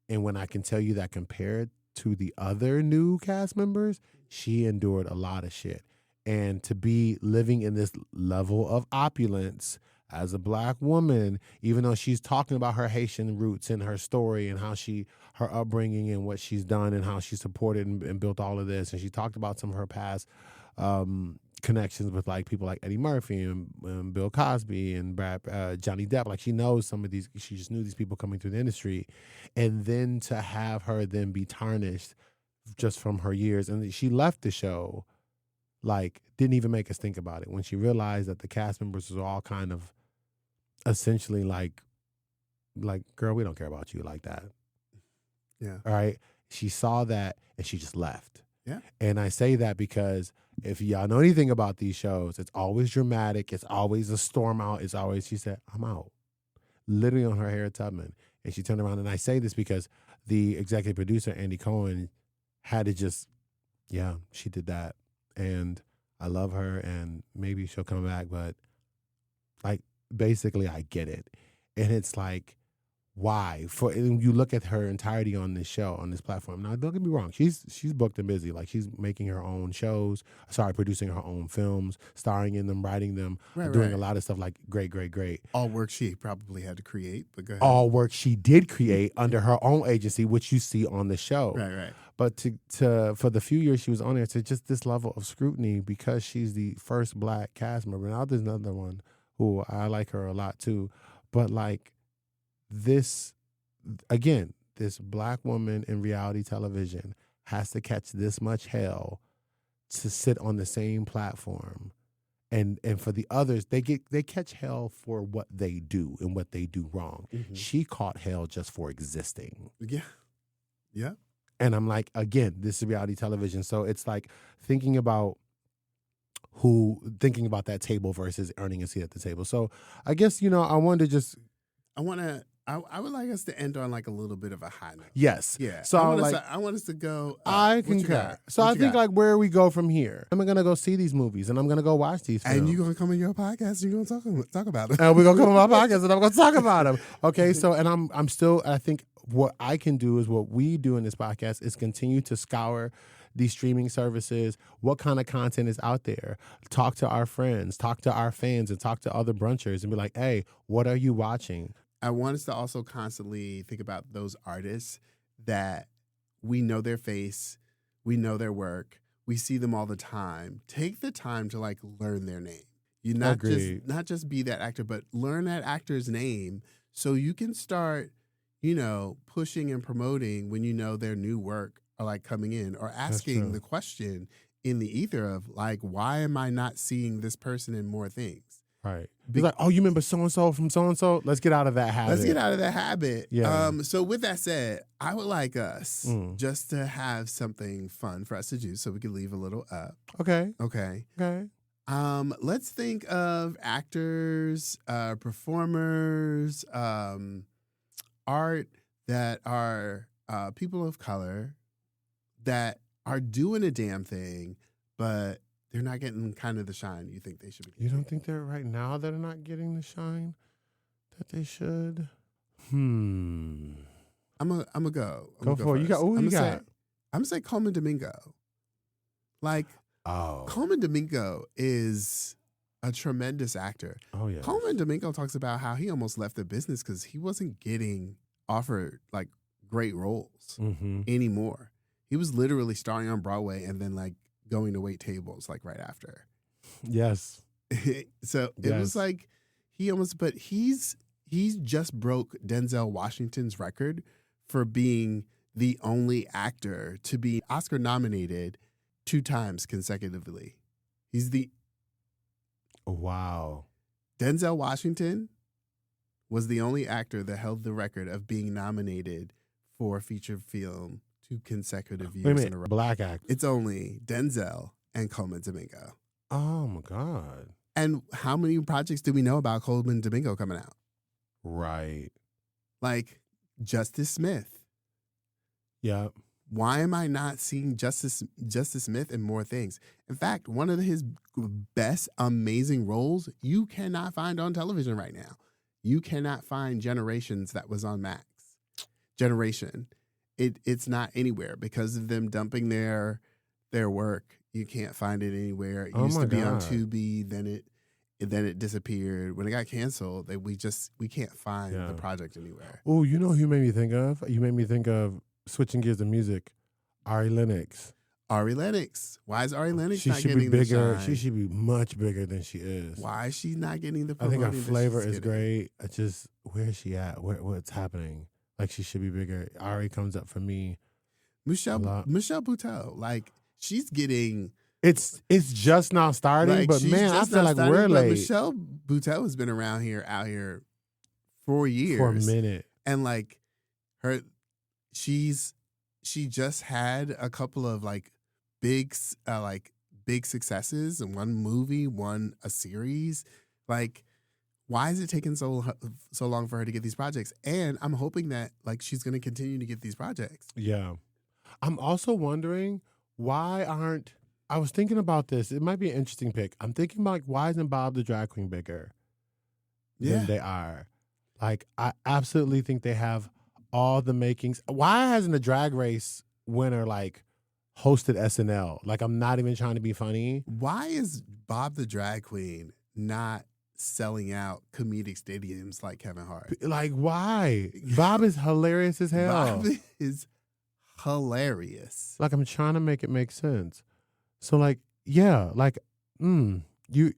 And when I can tell you that compared to the other new cast members, she endured a lot of shit. And to be living in this level of opulence as a Black woman, even though she's talking about her Haitian roots and her story and how her upbringing and what she's done and how she supported and built all of this. And she talked about some of her past connections with people like Eddie Murphy and Bill Cosby and Johnny Depp. She knows some of these. She just knew these people coming through the industry, and then to have her then be tarnished just from her years, and she left the show, didn't even make us think about it when she realized that the cast members were all kind of essentially like, girl, we don't care about you like that. Yeah. All right. She saw that and she just left. Yeah. And I say that because if y'all know anything about these shows, it's always dramatic. It's always a storm out. It's always, she said, I'm out. Literally on her Harriet Tubman. And she turned around. And I say this because the executive producer, Andy Cohen, had to just, she did that. And I love her and maybe she'll come back. But basically I get it. And it's why? You look at her entirety on this show, on this platform. Now, don't get me wrong. She's booked and busy. She's making her own shows. Producing her own films, starring in them, writing them, doing a lot of stuff great. All work she probably had to create, but go ahead. All work she did create under her own agency, which you see on the show. Right. But to for the few years she was on there, to just this level of scrutiny because she's the first Black cast member. Now there's another one who I like her a lot too, but this, again, this Black woman in reality television has to catch this much hell to sit on the same platform. And for the others, they catch hell for what they do and what they do wrong. Mm-hmm. She caught hell just for existing. Yeah. And I'm again, this is reality television. So it's thinking about that table versus earning a seat at the table. So I guess, I wanted to just... I would like us to end on a little bit of a high note. Yes. Yeah. So I want us to go. I concur. So I think where we go from here. I'm gonna go see these movies and I'm gonna go watch these films. And you're gonna come in your podcast and you're gonna talk about them. And we're gonna come on my podcast and I'm gonna talk about them. Okay. So and I'm still. I think what I can do is what we do in this podcast is continue to scour these streaming services, what kind of content is out there, talk to our friends, talk to our fans, and talk to other brunchers and be like, hey, what are you watching? I want us to also constantly think about those artists that we know their face, we know their work, we see them all the time. Take the time to learn their name. You not just be that actor, but learn that actor's name so you can start, pushing and promoting when you know their new work are coming in, or asking the question in the ether of why am I not seeing this person in more things? Right. He's oh, you remember so-and-so from so-and-so? Let's get out of that habit. Yeah. So with that said, I would like us just to have something fun for us to do so we can leave a little up. Okay. Let's think of actors, performers, art that are people of color that are doing a damn thing, but they're not getting kind of the shine you think they should be. You don't think they're right now they're not getting the shine that they should? I'm gonna go. Go for it. You got. Oh, you got. I'm gonna say Coleman Domingo. Like, Coleman Domingo is a tremendous actor. Oh yeah. Coleman Domingo talks about how he almost left the business because he wasn't getting offered like great roles anymore. He was literally starring on Broadway and then like going to wait tables like right after. Yes. So it was like he almost, but he's just broke Denzel Washington's record for being the only actor to be Oscar nominated 2 times consecutively. He's the wow. Denzel Washington was the only actor that held the record of being nominated for a feature film 2 consecutive years in a row. Black actor. It's only Denzel and Coleman Domingo. Oh my God. And how many projects do we know about Coleman Domingo coming out? Right. Like Justice Smith. Yeah. Why am I not seeing Justice Smith in more things? In fact, one of his best amazing roles you cannot find on television right now. You cannot find Generations that was on Max. Generation. It's not anywhere because of them dumping their work. You can't find it anywhere. It used to be on Tubi, then it disappeared. When it got canceled, we can't find the project anywhere. Oh, you know who you made me think of? You made me think of, switching gears to music, Ari Lennox. Ari Lennox. Why is Ari Lennox not getting getting bigger? The shine? She should be much bigger than she is. Why is she not getting the I think promoting her flavor is getting? great. It's just, where is she at? What's happening? Like, she should be bigger. Ari comes up for me. Michelle Buteau. Like, she's getting... It's just now starting, like, but man, I feel like we're late. Michelle Buteau has been out here for years. For a minute. And like she just had a couple of like big successes and one movie, a series. Like, why is it taking so long for her to get these projects? And I'm hoping that like she's going to continue to get these projects. Yeah. I'm also wondering why aren't, I was thinking about this. It might be an interesting pick. I'm thinking about like, why isn't Bob the Drag Queen bigger than they are? Like, I absolutely think they have all the makings. Why hasn't a Drag Race winner like hosted SNL? Like, I'm not even trying to be funny. Why is Bob the Drag Queen not selling out comedic stadiums like Kevin Hart? Like, why? Bob is hilarious as hell. Bob is hilarious. Like, I'm trying to make it make sense. So, like, yeah, like, you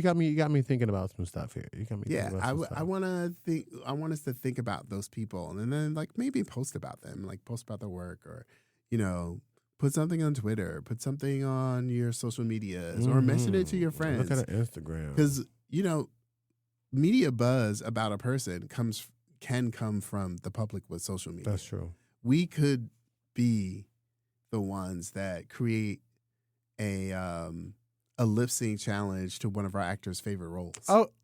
got me thinking about some stuff here. You got me. Yeah, I want us to think about those people, and then like maybe post about them, like post about their work, or put something on Twitter, put something on your social medias, or mention it to your friends. Look at Instagram, because media buzz about a person can come from the public with social media. That's true. We could be the ones that create a lip sync challenge to one of our actors' favorite roles.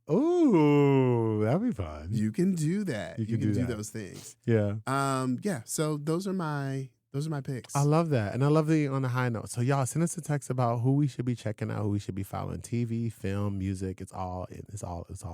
Oh, that'd be fun. You can do that. You can do those things. Yeah. Yeah. So those are my picks. I love that, and I love the on a high note. So y'all send us a text about who we should be checking out, who we should be following. TV, film, music. It's all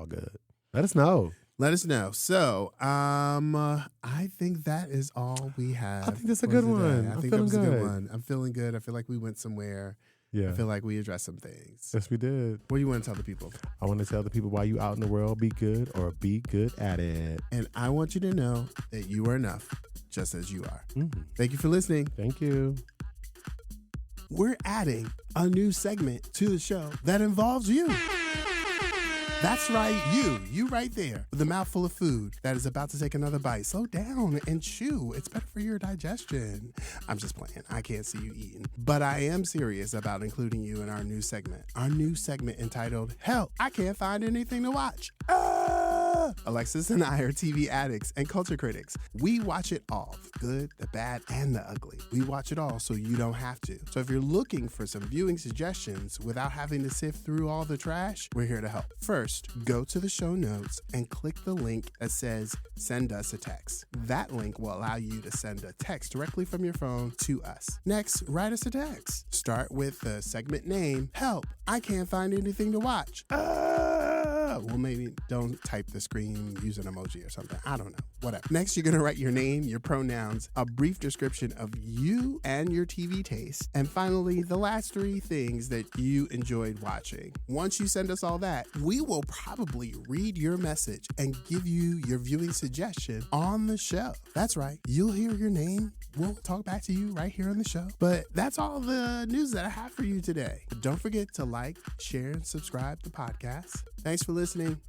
good. Let us know. Let us know. So, I think that is all we have. I think that's a good one. I think that was a good one. I'm feeling good. I feel like we went somewhere. Yeah. I feel like we addressed some things. Yes, we did. What do you want to tell the people? I want to tell the people why you out in the world, be good or be good at it. And I want you to know that you are enough, just as you are. Mm-hmm. Thank you for listening. Thank you. We're adding a new segment to the show that involves you. That's right, you right there, with a mouthful of food that is about to take another bite. Slow down and chew. It's better for your digestion. I'm just playing. I can't see you eating. But I am serious about including you in our new segment. Our new segment entitled, Help, I Can't Find Anything to Watch. Alexis and I are TV addicts and culture critics. We watch it all, the good, the bad, and the ugly. We watch it all so you don't have to. So if you're looking for some viewing suggestions without having to sift through all the trash, we're here to help. First, go to the show notes and click the link that says send us a text. That link will allow you to send a text directly from your phone to us. Next, write us a text. Start with the segment name. Help, I can't find anything to watch. Well, maybe don't type the screen, use an emoji or something. I don't know. Whatever. Next, you're going to write your name, your pronouns, a brief description of you and your TV taste, and finally, the last 3 things that you enjoyed watching. Once you send us all that, we will probably read your message and give you your viewing suggestion on the show. That's right. You'll hear your name. We'll talk back to you right here on the show. But that's all the news that I have for you today. But don't forget to like, share, and subscribe to the podcast. Thanks for listening.